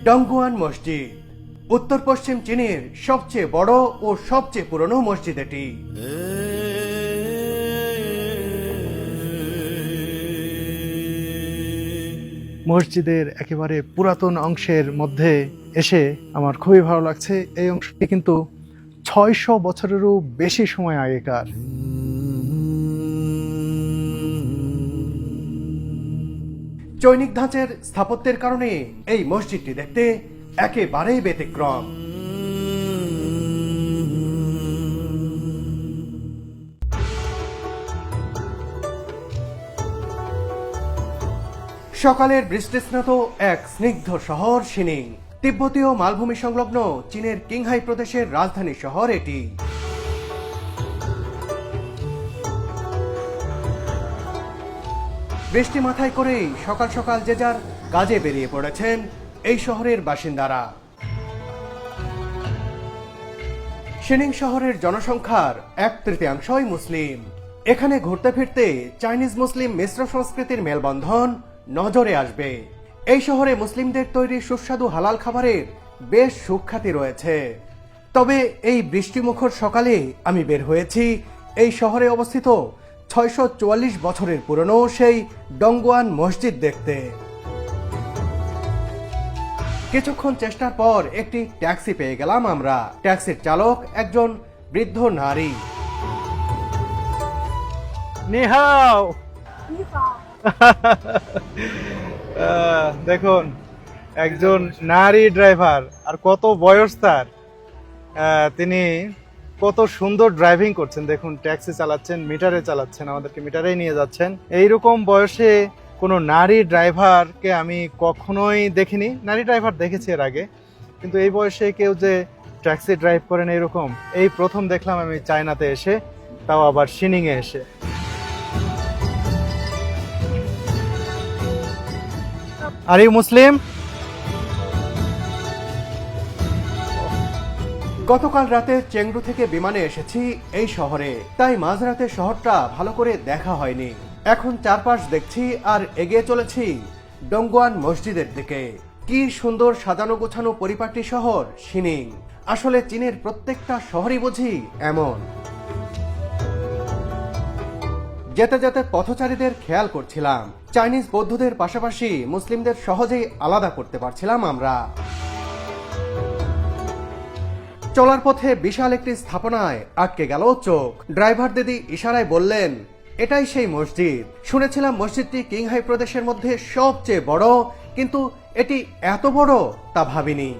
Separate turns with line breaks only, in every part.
Dongguan মসজিদ উত্তর পশ্চিম চীনের সবচেয়ে বড় ও সবচেয়ে পুরনো মসজিদ এটি।
মসজিদের একেবারে পুরাতন অংশের মধ্যে এসে আমার খুবই ভালো লাগছে। এই অংশটি কিন্তু ৬০০ বছরেরও বেশি সময় আগেকার।
চৈনিক ধাঁচের স্থাপত্যের কারণে এই মসজিদটি দেখতে একেবারেই ব্যতিক্রম। সকালের বৃষ্টিস্নাত এক স্নিগ্ধ শহর শিনিং, তিব্বতীয় মালভূমি সংলগ্ন চীনের কিংহাই প্রদেশের রাজধানী শহর এটি। বৃষ্টি মাথায় করেই সকাল সকাল যে যার কাজে বেরিয়ে পড়েছেন এই শহরের বাসিন্দারা। শিনিং শহরের জনসংখ্যার 1/3 মুসলিম। এখানে ঘুরতে ফিরতে চাইনিজ মুসলিম মিশ্র সংস্কৃতির মেলবন্ধন নজরে আসবে। এই শহরে মুসলিমদের তৈরি সুস্বাদু হালাল খাবারের বেশ সুখ্যাতি রয়েছে। তবে এই বৃষ্টিমুখর সকালে আমি বের হয়েছি এই শহরে অবস্থিত 644 বছরের পুরনো সেই ডংগুয়ান মসজিদ দেখতে। কিছুক্ষণ চেষ্টার পর একটি ট্যাক্সি পেয়ে গেলাম আমরা। ট্যাক্সির চালক একজন বৃদ্ধ নারী।
নিহাও। দেখুন, একজন নারী ড্রাইভার, আর কত বয়স তার। তিনি কত সুন্দর ড্রাইভিং করছেন। দেখুন, ট্যাক্সি চালাচ্ছেন, মিটারে চালাচ্ছেন, আমাদেরকে মিটারেই নিয়ে যাচ্ছেন। এইরকম বয়সে কোনো নারী ড্রাইভারকে আমি কখনোই দেখিনি। নারী ড্রাইভার দেখেছি এর আগে, কিন্তু এই বয়সে কেউ যে ট্যাক্সি ড্রাইভ করেন এরকম এই প্রথম দেখলাম আমি চায়নাতে এসে, তাও আবার শিনিংয়ে এসে। Are you Muslim?
গতকাল রাতে চেংদু থেকে বিমানে এসেছি এই শহরে, তাই মাঝরাতে শহরটা ভালো করে দেখা হয়নি। এখন চারপাশ দেখছি আর এগিয়ে চলেছি ডংগুয়ান মসজিদের দিকে। কি সুন্দর সাজানো গোছানো পরিপাটি শহর শিনিং। আসলে চীনের প্রত্যেকটা শহরই বুঝি এমন। যেতে যেতে পথচারীদের খেয়াল করছিলাম। চাইনিজ বৌদ্ধদের পাশাপাশি মুসলিমদের সহজেই আলাদা করতে পারছিলাম আমরা। চলার পথে বিশাল একটি স্থাপনায় আটকে গেল চোখ। ড্রাইভার দিদি ইশারায় বললেন, এটাই সেই মসজিদ। শুনেছিলাম মসজিদটি কিংহাই প্রদেশের মধ্যে সবচেয়ে বড়, কিন্তু এটি এত বড় তা ভাবিনি।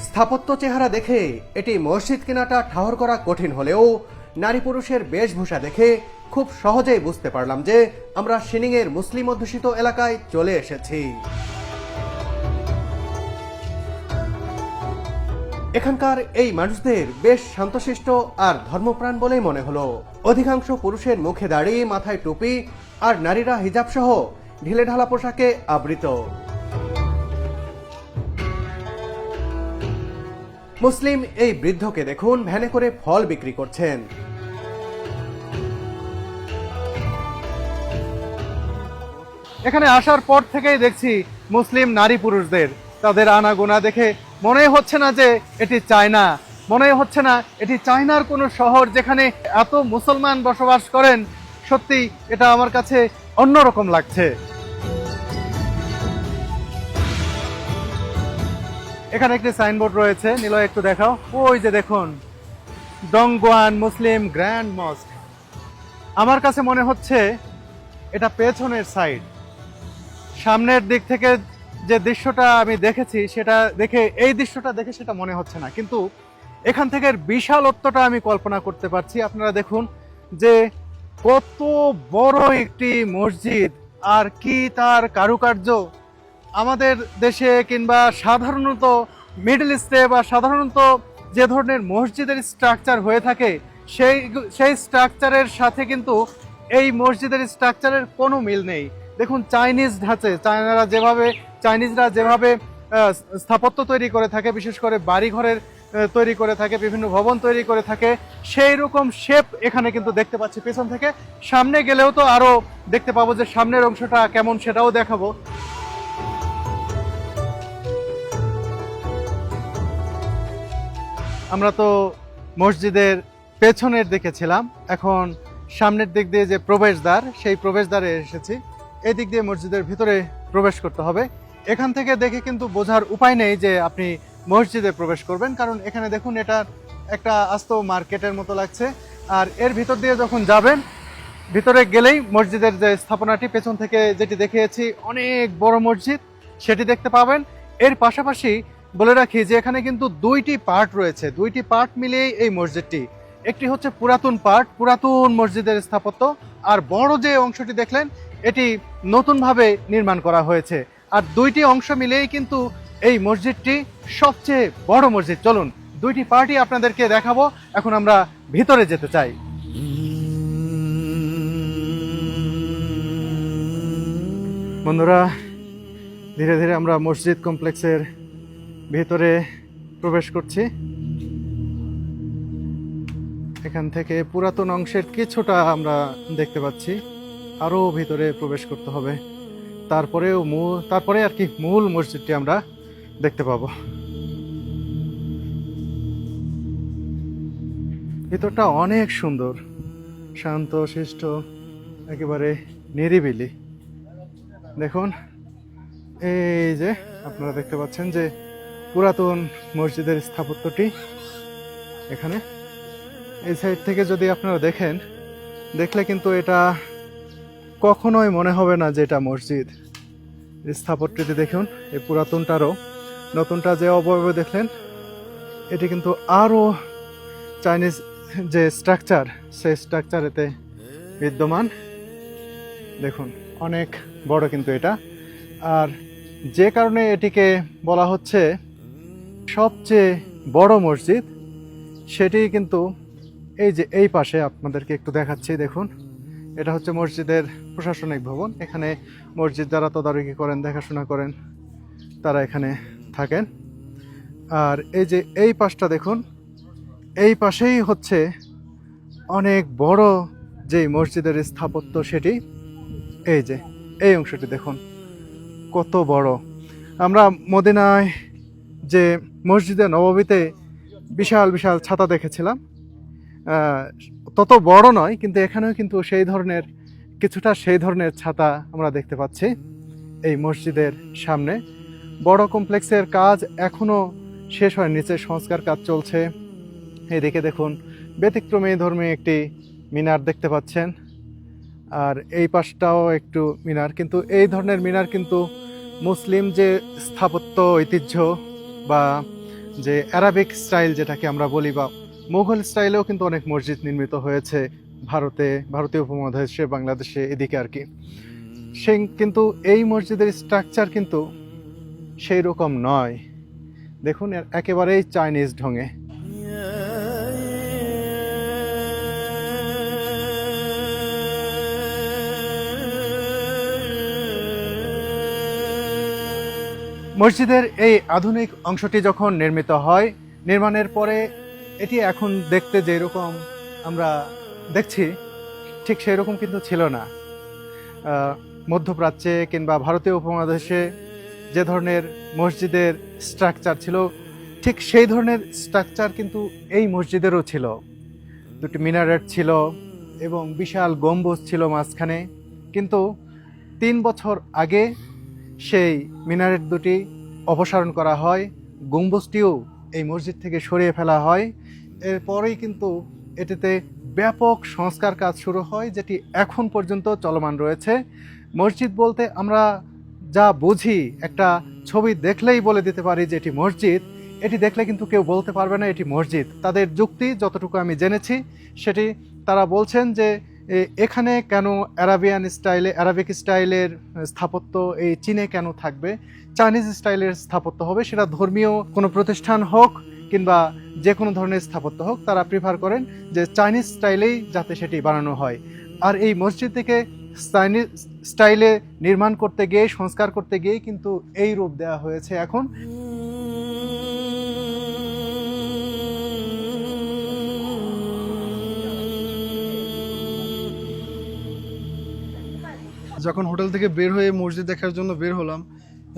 স্থাপত্য চেহারা দেখে এটি মসজিদ কিনাটা ঠাহর করা কঠিন হলেও নারী পুরুষের বেশভূষা দেখে খুব সহজেই বুঝতে পারলাম যে আমরা শিনিংয়ের মুসলিম অধ্যুষিত এলাকায় চলে এসেছি। এখানকার এই মানুষদের বেশ শান্তশিষ্ট আর ধর্মপ্রাণ বলেই মনে হলো। অধিকাংশ পুরুষের মুখে দাড়ি, মাথায় টুপি, আর নারীরা হিজাব সহ ঢিলেঢালা পোশাকে আবৃত। মুসলিম এই বৃদ্ধকে দেখুন, ভ্যানে করে ফল বিক্রি করছেন।
এখানে আসার পর থেকেই দেখছি মুসলিম নারী পুরুষদের, তাদের আনাগোনা দেখে মনে হচ্ছে না যে এটি চায়না, মনে হচ্ছে না এটি চায়নার কোনো শহর যেখানে এত মুসলমান বসবাস করেন। সত্যি এটা আমার কাছে অন্যরকম লাগছে। এখানে একটি সাইনবোর্ড রয়েছে, নিলয় একটু দেখাও। ওই যে দেখুন, ডংগুয়ান মুসলিম গ্র্যান্ড মস্ক। আমার কাছে মনে হচ্ছে এটা পেছনের সাইড। সামনের দিক থেকে যে দৃশ্যটা আমি দেখেছি সেটা দেখে, এই দৃশ্যটা দেখে সেটা মনে হচ্ছে না, কিন্তু এখান থেকে বিশালত্বটা আমি কল্পনা করতে পারছি। আপনারা দেখুন যে কত বড় একটি মসজিদ, আর কি তার কারুকার্য। আমাদের দেশে কিংবা সাধারণত মিডল ইস্টে বা সাধারণত যে ধরনের মসজিদের স্ট্রাকচার হয়ে থাকে সেই স্ট্রাকচারের সাথে কিন্তু এই মসজিদের স্ট্রাকচারের কোনো মিল নেই। দেখুন, চাইনিজ ধাঁচে চাইনিজরা যেভাবে স্থাপত্য তৈরি করে থাকে, বিশেষ করে বাড়িঘরের তৈরি করে থাকে, বিভিন্ন ভবন তৈরি করে থাকে, সেই রকম শেপ এখানে কিন্তু দেখতে পাচ্ছি পেছন থেকে। সামনে গেলেও তো আরো দেখতে পাবো, যে সামনের অংশটা কেমন সেটাও দেখাবো। আমরা তো মসজিদের পেছনের দিকে ছিলাম, এখন সামনের দিক দিয়ে যে প্রবেশদ্বার, সেই প্রবেশদ্বারে এসেছি। এই দিক দিয়ে মসজিদের ভিতরে প্রবেশ করতে হবে। এখান থেকে দেখে কিন্তু বোঝার উপায় নেই যে আপনি মসজিদে প্রবেশ করবেন, কারণ এখানে দেখুন এটা একটা আস্ত মার্কেটের মতো লাগছে। আর এর ভিতর দিয়ে যখন যাবেন, ভিতরে গেলেই মসজিদের যে স্থাপনাটি পেছন থেকে যেটি দেখিয়েছি, অনেক বড় মসজিদ, সেটি দেখতে পাবেন। এর পাশাপাশি বলে রাখি যে এখানে কিন্তু দুইটি পার্ট রয়েছে, দুইটি পার্ট মিলিয়েই এই মসজিদটি। একটি হচ্ছে পুরাতন পার্ট, পুরাতন মসজিদের স্থাপত্য, আর বড় যে অংশটি দেখলেন এটি নতুনভাবে নির্মাণ করা হয়েছে। আর দুইটি অংশ মিলিয়েই কিন্তু এই মসজিদটি সবচেয়ে বড় মসজিদ। চলুন দুইটি পার্টই আপনাদেরকে দেখাবো। এখন আমরা ভিতরে যেতে চাই। বন্ধুরা, ধীরে ধীরে আমরা মসজিদ কমপ্লেক্সের ভিতরে প্রবেশ করছি। এখান থেকে পুরাতন অংশের কিছুটা আমরা দেখতে পাচ্ছি, আরো ভিতরে প্রবেশ করতে হবে, তারপরে আর কি মূল মসজিদটি আমরা দেখতে পাবো। ভিতরটা অনেক সুন্দর, শান্ত শিষ্ট, একেবারে নিরিবিলি। দেখুন, এই যে আপনারা দেখতে পাচ্ছেন যে পুরাতন মসজিদের স্থাপত্যটি এখানে। এই সাইড থেকে যদি আপনারা দেখলে কিন্তু এটা কখনোই মনে হবে না যে এটা মসজিদ। স্থাপত্যটি দেখুন, এই পুরাতনটারও নতুনটা যে অবয়ব দেখলেন, এটি কিন্তু আরও চাইনিজ যে স্ট্রাকচার, সেই স্ট্রাকচার এতে বিদ্যমান। দেখুন, অনেক বড় কিন্তু এটা। আর যে কারণে এটিকে বলা হচ্ছে সবচেয়ে বড় মসজিদ, সেটি কিন্তু এই যে এই পাশে আপনাদেরকে একটু দেখাচ্ছি। দেখুন, এটা হচ্ছে মসজিদের প্রশাসনিক ভবন। এখানে মসজিদ যারা তদারকি করেন, দেখাশোনা করেন, তারা এখানে থাকেন। আর এই যে এই পাশটা দেখুন, এই পাশেই হচ্ছে অনেক বড় যে মসজিদের স্থাপত্য, সেটি এই যে এই অংশটি দেখুন কত বড়। আমরা মদিনায় যে মসজিদে নববীতে বিশাল বিশাল ছাতা দেখেছিলাম, তত বড় নয়, কিন্তু এখানেও কিন্তু সেই ধরনের ছাতা আমরা দেখতে পাচ্ছি এই মসজিদের সামনে। বড় কমপ্লেক্সের কাজ এখনো শেষ হয়, নিচে সংস্কার কাজ চলছে। এদিকে দেখুন, ব্যতিক্রমী ধর্মী একটি মিনার দেখতে পাচ্ছেন, আর এই পাশটাও একটু মিনার। কিন্তু এই ধরনের মিনার কিন্তু মুসলিম যে স্থাপত্য ঐতিহ্য বা যে অ্যারাবিক স্টাইল যেটাকে আমরা বলি, বা মুঘল স্টাইলেও কিন্তু অনেক মসজিদ নির্মিত হয়েছে ভারতীয় উপমহাদেশে, বাংলাদেশে, এদিকে আর কি। কিন্তু এই মসজিদের স্ট্রাকচার কিন্তু সেই রকম নয়। দেখুন, একেবারেই চাইনিজ ঢঙে। মসজিদের এই আধুনিক অংশটি যখন নির্মিত হয়, নির্মাণের পরে এটি এখন দেখতে যেরকম আমরা দেখছি, ঠিক সেই রকম কিন্তু ছিল না। মধ্যপ্রাচ্যে কিংবা ভারতীয় উপমহাদেশে যে ধরনের মসজিদের স্ট্রাকচার ছিল, ঠিক সেই ধরনের স্ট্রাকচার কিন্তু এই মসজিদেরও ছিল। দুটি মিনারেট ছিল এবং বিশাল গম্বুজ ছিল মাঝখানে। কিন্তু 3 বছর আগে সেই মিনারেট দুটি অপসারণ করা হয়, গম্বুজটিও এই মসজিদ থেকে সরিয়ে ফেলা হয়। এরপরেই কিন্তু এটিতে ব্যাপক সংস্কার কাজ শুরু হয়, যেটি এখন পর্যন্ত চলমান রয়েছে। মসজিদ বলতে আমরা যা বুঝি, একটা ছবি দেখলেই বলে দিতে পারি যে এটি মসজিদ। এটি দেখলে কিন্তু কেউ বলতে পারবে না এটি মসজিদ। তাদের যুক্তি, যতটুকু আমি জেনেছি, সেটি তারা বলছেন যে এখানে কেন অ্যারাবিক স্টাইলের স্থাপত্য এই চীনে কেন থাকবে, চাইনিজ স্টাইলের স্থাপত্য হবে। সেটা ধর্মীয় কোনো প্রতিষ্ঠান হোক কিংবা যে কোনো ধরনের স্থাপত্য হোক, তারা প্রিফার করেন যে চাইনিজ স্টাইলেই যাতে সেটি বানানো হয়। আর এই মসজিদটিকে চাইনিজ স্টাইলে নির্মাণ করতে গিয়ে, সংস্কার করতে গিয়েই কিন্তু এই রূপ দেওয়া হয়েছে এখন।
যখন হোটেল থেকে বের হয়ে মসজিদ দেখার জন্য বের হলাম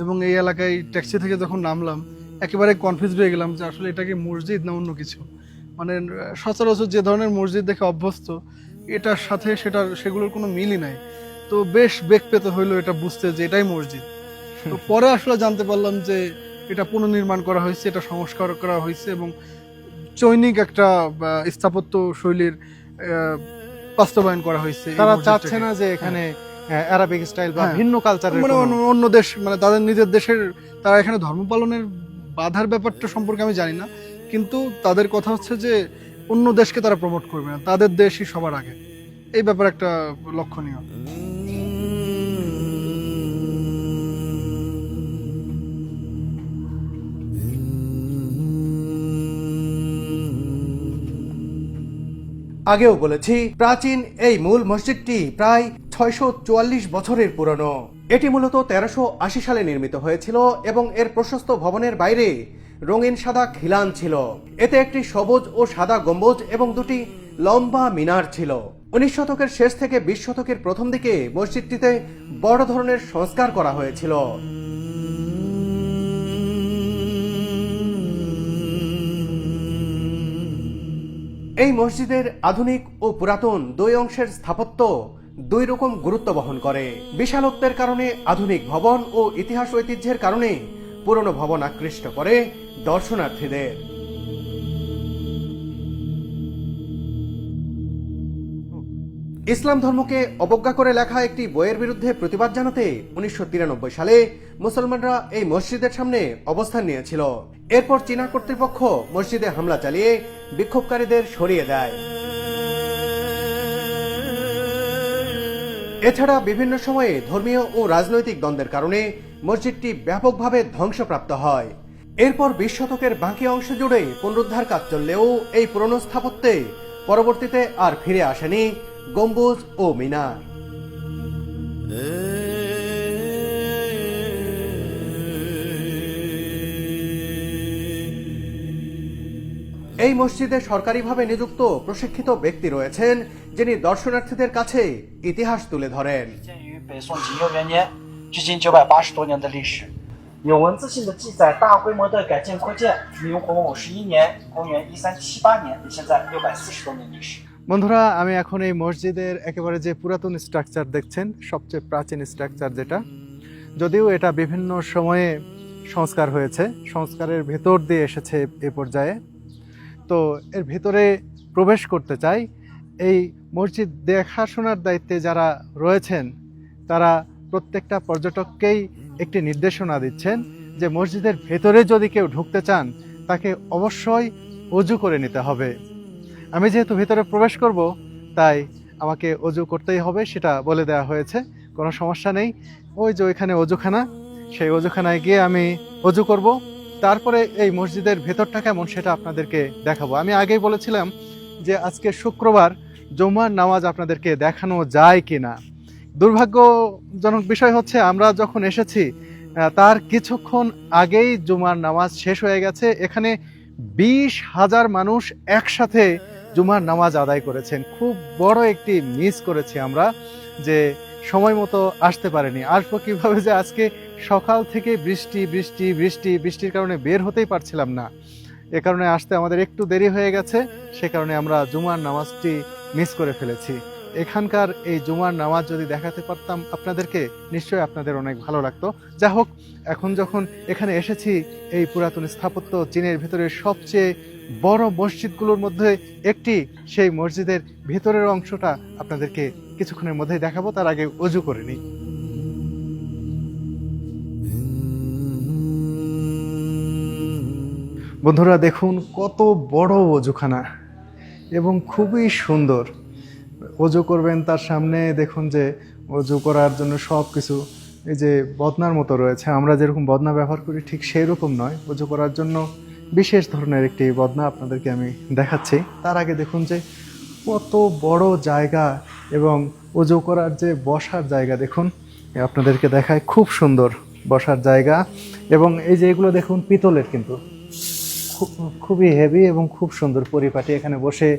এবং এই এলাকায় ট্যাক্সি থেকে যখন নামলাম, একেবারে কনফিউজ হয়ে গেলাম যে আসলে এটা কি মসজিদ না অন্য কিছু। মানে সচরাচর যে ধরনের মসজিদ দেখে অভ্যস্ত, এটার সাথে সেগুলোর কোনো মিলই নাই। তো বেশ বেগ পেতে হইলো এটা বুঝতে যে এটাই মসজিদ। তো পরে আসলে জানতে পারলাম যে এটা পুনর্নির্মাণ করা হয়েছে, এটা সংস্কার করা হয়েছে এবং চৈনিক একটা স্থাপত্য শৈলীর বাস্তবায়ন করা হয়েছে।
তারা চাচ্ছে না যে এখানে আরবিক স্টাইল বা ভিন্ন কালচারের
মানে অন্য দেশ, মানে তাদের নিজের দেশের, তারা এখানে ধর্ম পালনের বাধার ব্যাপারটা সম্পর্কে আমি জানি না, কিন্তু তাদের কথা হচ্ছে যে অন্য দেশকে তারা প্রমোট করবে না, তাদের দেশই সবার আগে। এই ব্যাপার একটা লক্ষণীয়।
আগেও বলেছি, প্রাচীন এই মূল মসজিদটি প্রায় 644 বছরের পুরনো। এটি মূলত 1380 সালে নির্মিত হয়েছিল এবং এর প্রশস্ত ভবনের বাইরে রঙিন সাদা খিলান ছিল। এতে একটি সবুজ ও সাদা গম্বুজ এবং দুটি লম্বা মিনার ছিল। 19 শতকের শেষ থেকে 20 শতকের প্রথম দিকে মসজিদটিতে বড় ধরনের সংস্কার করা হয়েছিল। এই মসজিদের আধুনিক ও পুরাতন দুই অংশের স্থাপত্য দুই রকম গুরুত্ব বহন করে। বিশালত্বের কারণে আধুনিক ভবন ও ইতিহাস ঐতিহ্যের কারণে পুরনো ভবন আকৃষ্ট করে দর্শনার্থীদের। ইসলাম ধর্মকে অবজ্ঞা করে লেখা একটি বইয়ের বিরুদ্ধে প্রতিবাদ জানাতে 1993 সালে মুসলমানরা এই মসজিদের সামনে অবস্থান নিয়েছিল। এরপর চীনা কর্তৃপক্ষ মসজিদে হামলা চালিয়ে বিক্ষোভকারীদের সরিয়ে দেয়। এছাড়া বিভিন্ন সময়ে ধর্মীয় ও রাজনৈতিক দ্বন্দ্বের কারণে মসজিদটি ব্যাপকভাবে ধ্বংসপ্রাপ্ত হয়। এরপর 20 শতকের বাকি অংশ জুড়ে পুনরুদ্ধার কাজ চললেও এই পুরনো স্থাপত্যে পরবর্তীতে আর ফিরে আসেনি গম্বুজ ও মিনার। এই মসজিদে সরকারিভাবে নিযুক্ত প্রশিক্ষিত ব্যক্তি রয়েছেন, যিনি দর্শনার্থীদের কাছে ইতিহাস তুলে ধরেন।
北宋景佑元年，距今980多年的历史，有文字性的记载大规模的改建扩建，明洪51年（公元1378年）离现在640多年历史。
বন্ধুরা, আমি এখন এই মসজিদের একেবারে যে পুরাতন স্ট্রাকচার দেখছেন, সবচেয়ে প্রাচীন স্ট্রাকচার যেটা, যদিও এটা বিভিন্ন সময়ে সংস্কার হয়েছে, সংস্কারের ভেতর দিয়ে এসেছে এ পর্যায়ে। তো এর ভেতরে প্রবেশ করতে চাই। এই মসজিদ দেখাশোনার দায়িত্বে যারা রয়েছেন তারা প্রত্যেকটা পর্যটককেই একটি নির্দেশনা দিচ্ছেন যে মসজিদের ভেতরে যদি কেউ ঢুকতে চান তাকে অবশ্যই ওযু করে নিতে হবে। আমি যেহেতু ভেতরে প্রবেশ করব তাই আমাকে ওযু করতেই হবে, সেটা বলে দেওয়া হয়েছে, কোনো সমস্যা নেই। ওই যে ওইখানে ওযুখানা, সেই ওযুখানায় গিয়ে আমি ওযু করব, তারপরে এই মসজিদের ভেতরটা কেমন সেটা আপনাদেরকে দেখাবো। আমি আগেই বলেছিলাম যে আজকে শুক্রবার, জুমার নামাজ আপনাদেরকে দেখানো যায় কিনা। দুর্ভাগ্যজনক বিষয় হচ্ছে আমরা যখন এসেছি তার কিছুক্ষণ আগেই জুমার নামাজ শেষ হয়ে গেছে। এখানে 20,000 মানুষ একসাথে জুমার নামাজ আদায় করেছেন। খুব বড় একটি মিস করেছি আমরা, যে সময় মতো আসতে পারেনি। আসবো কিভাবে, যে আজকে সকাল থেকে বৃষ্টির কারণে বের হতেই পারছিলাম না। এ কারণে আসতে আমাদের একটু দেরি হয়ে গেছে, সে কারণে আমরা জুমার নামাজটি মিস করে ফেলেছি। এখানকার এই জুমার নামাজ যদি দেখাতে পারতাম আপনাদেরকে, নিশ্চয়ই আপনাদের অনেক ভালো লাগতো। যা হোক, এখন যখন এখানে এসেছি, এই পুরাতন স্থাপত্য চীনের ভিতরে সবচেয়ে বড় মসজিদগুলোর মধ্যে একটি, সেই মসজিদের ভিতরের অংশটা আপনাদেরকে কিছুক্ষণের মধ্যেই দেখাবো। তার আগে ওযু করে নিই। বন্ধুরা দেখুন কত বড় ওযুখানা এবং খুবই সুন্দর। ওযু করবেন, তার সামনে দেখুন যে ওযু করার জন্য সব কিছু এই যে বদনার মতো রয়েছে। আমরা যেরকম বদনা ব্যবহার করি ঠিক সেই রকম নয়, ওযু করার জন্য বিশেষ ধরনের একটি বদনা আপনাদেরকে আমি দেখাচ্ছি। তার আগে দেখুন যে কত বড় জায়গা এবং ওযু করার যে বসার জায়গা দেখুন, আপনাদেরকে দেখায়, খুব সুন্দর বসার জায়গা। এবং এই যে এগুলো দেখুন পিতলের, কিন্তু খুবই হেভি এবং খুব সুন্দর পরিপাটি। এখানে বসে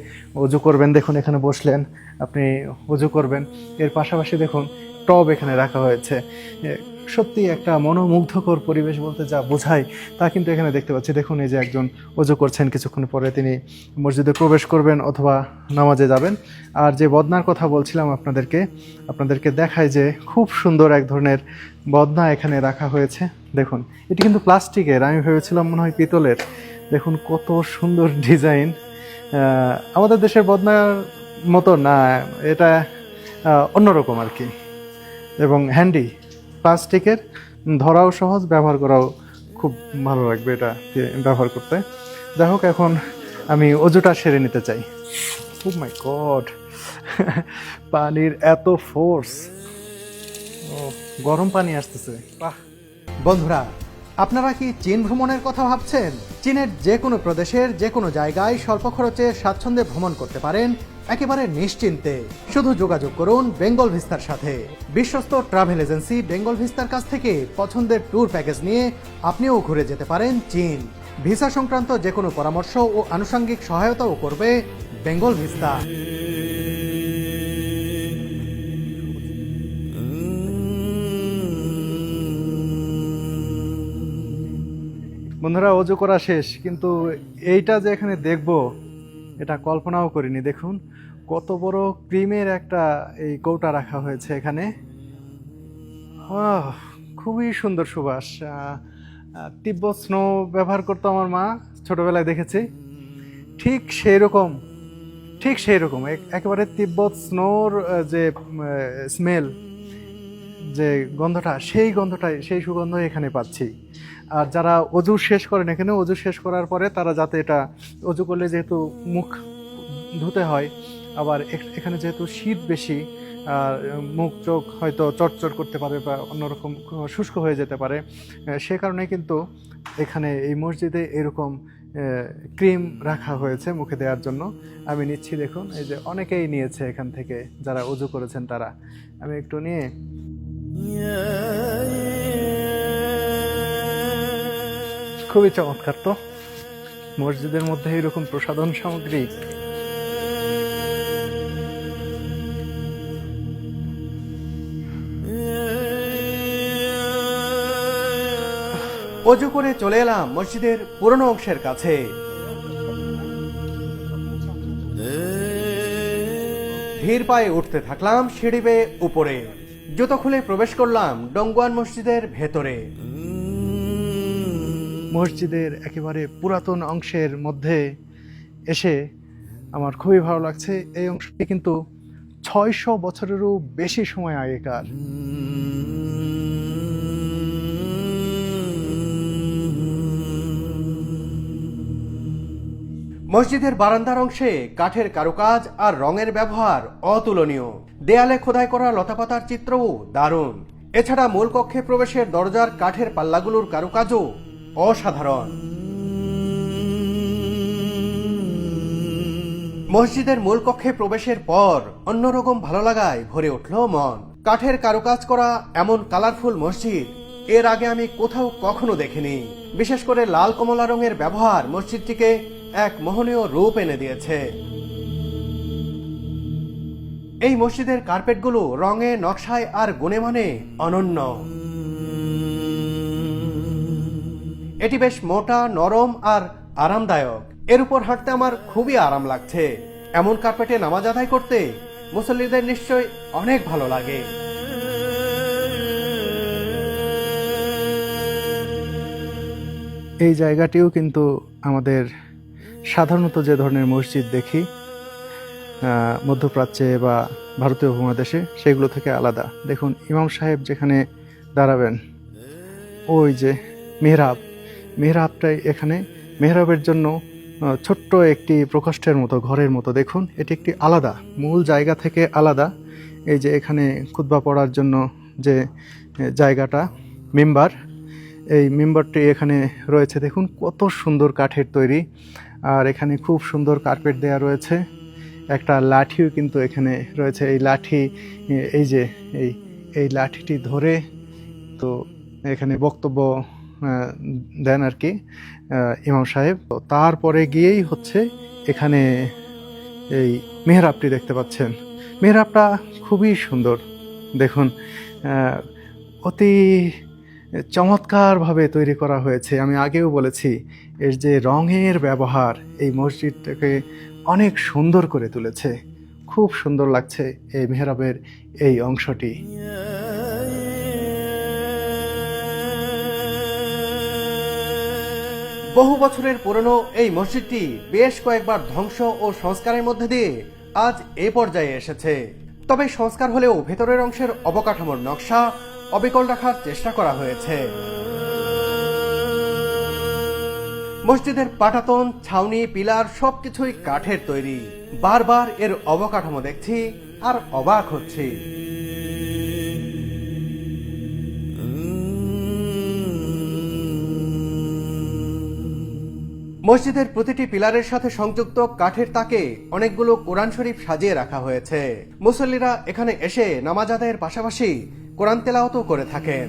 ওযু করবেন, দেখুন এখানে বসলেন, আপনি ওযু করবেন। এর পাশাপাশি দেখুন টব এখানে রাখা হয়েছে। সত্যি একটা মনোমুগ্ধকর পরিবেশ বলতে যা বোঝায় তা কিন্তু এখানে দেখতে পাচ্ছি। দেখুন এই যে একজন ওযু করছেন, কিছুক্ষণ পরে তিনি মসজিদে প্রবেশ করবেন অথবা নামাজে যাবেন। আর যে বদনার কথা বলছিলাম আপনাদেরকে দেখায় যে খুব সুন্দর এক ধরনের বদনা এখানে রাখা হয়েছে। দেখুন এটি কিন্তু প্লাস্টিকের, আমি ভেবেছিলাম মনে হয় পিতলের। দেখুন কত সুন্দর ডিজাইন। আমাদের দেশের বদনার মতো না, এটা অন্যরকম আর কি, এবং হ্যান্ডি, প্লাস্টিকের, ধরাও সহজ, ব্যবহার করাও খুব ভালো লাগবে এটা ব্যবহার করতে। যাই হোক, এখন আমি অজুটা সেরে নিতে চাই। ও মাই গড, পানির এত ফোর্স! ও, গরম পানি আসতেছে, বাহ!
বন্ধুরা, আপনারা কি চীন ভ্রমণের কথা ভাবছেন? চীনের যে কোনো প্রদেশের যে কোনো জায়গায় স্বল্প খরচে স্বাচ্ছন্দ্যে ভ্রমণ করতে পারেন একেবারে নিশ্চিন্তে। শুধু যোগাযোগ করুন বেঙ্গল ভিস্তার সাথে। বিশ্বস্ত ট্রাভেল এজেন্সি বেঙ্গল ভিস্তার কাছ থেকে পছন্দের ট্যুর প্যাকেজ নিয়ে আপনিও ঘুরে যেতে পারেন চীন। ভিসা সংক্রান্ত যে কোনো পরামর্শ ও আনুষঙ্গিক সহায়তাও করবে বেঙ্গল ভিস্তা।
বন্ধুরা, অজু করা শেষ, কিন্তু এইটা যে এখানে দেখব এটা কল্পনাও করিনি। দেখুন কত বড় ক্রিমের একটা এই কৌটা রাখা হয়েছে এখানে। খুবই সুন্দর সুবাস। তিব্বত স্নো ব্যবহার করতো আমার মা, ছোটবেলায় দেখেছি। ঠিক সেই রকম একেবারে তিব্বত স্নোর যে স্মেল, যে গন্ধটা, সেই সুগন্ধ এখানে পাচ্ছি। আর যারা অজু শেষ করেন, এখানে অজু শেষ করার পরে তারা যাতে এটা, অজু করলে যেহেতু মুখ ধুতে হয়, আবার এখানে যেহেতু শীত বেশি, আর মুখ চোখ হয়তো চটচট করতে পারে বা অন্যরকম শুষ্ক হয়ে যেতে পারে, সে কারণে কিন্তু এখানে এই মসজিদে এরকম ক্রিম রাখা হয়েছে মুখে দেওয়ার জন্য। আমি নিচ্ছি, দেখুন এই যে অনেকেই নিয়েছে এখান থেকে, যারা অজু করেছেন তারা। আমি একটু নিয়ে, খুবই চমৎকার তো মসজিদের মধ্যে এরকম প্রসাধন সামগ্রী।
অজু করে চলে এলাম মসজিদের পুরনো অংশের কাছে। ধীর পায়ে উঠতে থাকলাম সিঁড়ি বেয়ে উপরে। জুতো খুলে প্রবেশ করলাম ডংগুয়ান মসজিদের ভেতরে।
মসজিদের একেবারে পুরাতন অংশের মধ্যে এসে আমার খুবই ভালো লাগছে। এই অংশটি কিন্তু 600 বছরেরও বেশি সময় আগেকার।
মসজিদের বারান্দার অংশে কাঠের কারুকাজ আর রঙের ব্যবহার অতুলনীয়। দেয়ালে খোদাই করা লতাপাতার চিত্রও দারুণ। এছাড়া মূল কক্ষে প্রবেশের দরজার কাঠের পাল্লাগুলোর কারুকাজও অসাধারণ। মসজিদের মূল কক্ষে প্রবেশের পর অন্যরকম ভালো লাগায় ভরে উঠল মন। কাঠের কারুকাজ করা এমন কালারফুল মসজিদ এর আগে আমি কোথাও কখনো দেখিনি। বিশেষ করে লাল কমলা রঙের ব্যবহার মসজিদটিকে এক মোহনীয় রূপ এনে দিয়েছে। এই মসজিদের কার্পেটগুলো রঙে, নকশায় আর গুণে মানে অনন্য। এটি বেশ মোটা, নরম আর আরামদায়ক। এর উপর হাঁটতে আমার খুবই আরাম লাগছে। এমন কার্পেটে নামাজ আদায় করতে মুসল্লিদের নিশ্চয় অনেক ভালো লাগে।
এই জায়গাটিও কিন্তু আমাদের সাধারণত যে ধরনের মসজিদ দেখি মধ্যপ্রাচ্যে বা ভারতীয় উপমহাদেশে, সেগুলো থেকে আলাদা। দেখুন ইমাম সাহেব যেখানে দাঁড়াবেন, ওই যে মেহরাবটাই এখানে। মেহরাবের জন্য ছোট্ট একটি প্রকোষ্ঠের মতো, ঘরের মতো। দেখুন এটি একটি আলাদা, মূল জায়গা থেকে আলাদা। এই যে এখানে খুতবা পড়ার জন্য যে জায়গাটা, মিম্বার, এই মিম্বারটি এখানে রয়েছে। দেখুন কত সুন্দর কাঠের তৈরি, আর এখানে খুব সুন্দর কার্পেট দেয়া রয়েছে। একটা লাঠিও কিন্তু এখানে রয়েছে। এই লাঠি, এই যে এই লাঠিটি ধরে তো এখানে বক্তব্য দেন আর কি ইমাম সাহেব। তো তারপরে গিয়েই হচ্ছে এখানে এই মেহরাবটি দেখতে পাচ্ছেন। মেহরাবটা খুবই সুন্দর, দেখুন অতি চমৎকারভাবে তৈরি করা হয়েছে। আমি আগেও বলেছি এর যে রঙের ব্যবহার এই মসজিদটাকে অনেক সুন্দর করে তুলেছে। খুব সুন্দর লাগছে এই মেহরাবের এই অংশটি।
বহু বছরের পুরনো এই মসজিদটি বেশ কয়েকবার ধ্বংস ও সংস্কারের মধ্যে দিয়ে আজ এ পর্যায়ে এসেছে। তবে সংস্কার হলেও ভেতরের অংশের অবকাঠামোর নকশা অবিকল রাখার চেষ্টা করা হয়েছে। মসজিদের পাটাতন, ছাউনি, পিলার সবকিছুই কাঠের তৈরি। বারবার এর অবকাঠামো দেখছি আর অবাক হচ্ছি। মসজিদের প্রতিটি পিলারের সাথে সংযুক্ত কাঠের তাকে অনেকগুলো কোরআন শরীফ সাজিয়ে রাখা হয়েছে। মুসল্লিরা এখানে এসে নামাজ আদায়ের পাশাপাশি কোরআন তেলাওয়াতও করে থাকেন।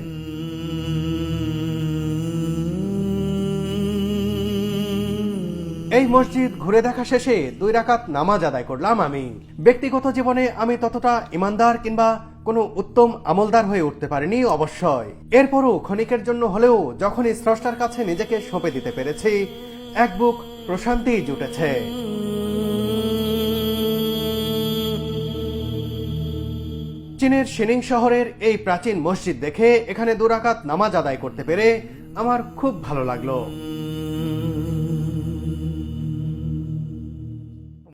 এই মসজিদ ঘুরে দেখা শেষে 2 রাকাত নামাজ আদায় করলাম আমি। ব্যক্তিগত জীবনে আমি ততটা ইমানদার কিংবা কোনো উত্তম আমলদার হয়ে উঠতে পারিনি অবশ্যই। এরপরও ক্ষণিকের জন্য হলেও যখনই স্রষ্টার কাছে নিজেকে সঁপে দিতে পেরেছি, এক বুক প্রশান্তি জুটেছে। চীনের শিনিং শহরের এই প্রাচীন মসজিদ দেখে এখানে 2 রাকাত নামাজ আদায় করতে পেরে আমার খুব ভালো লাগলো।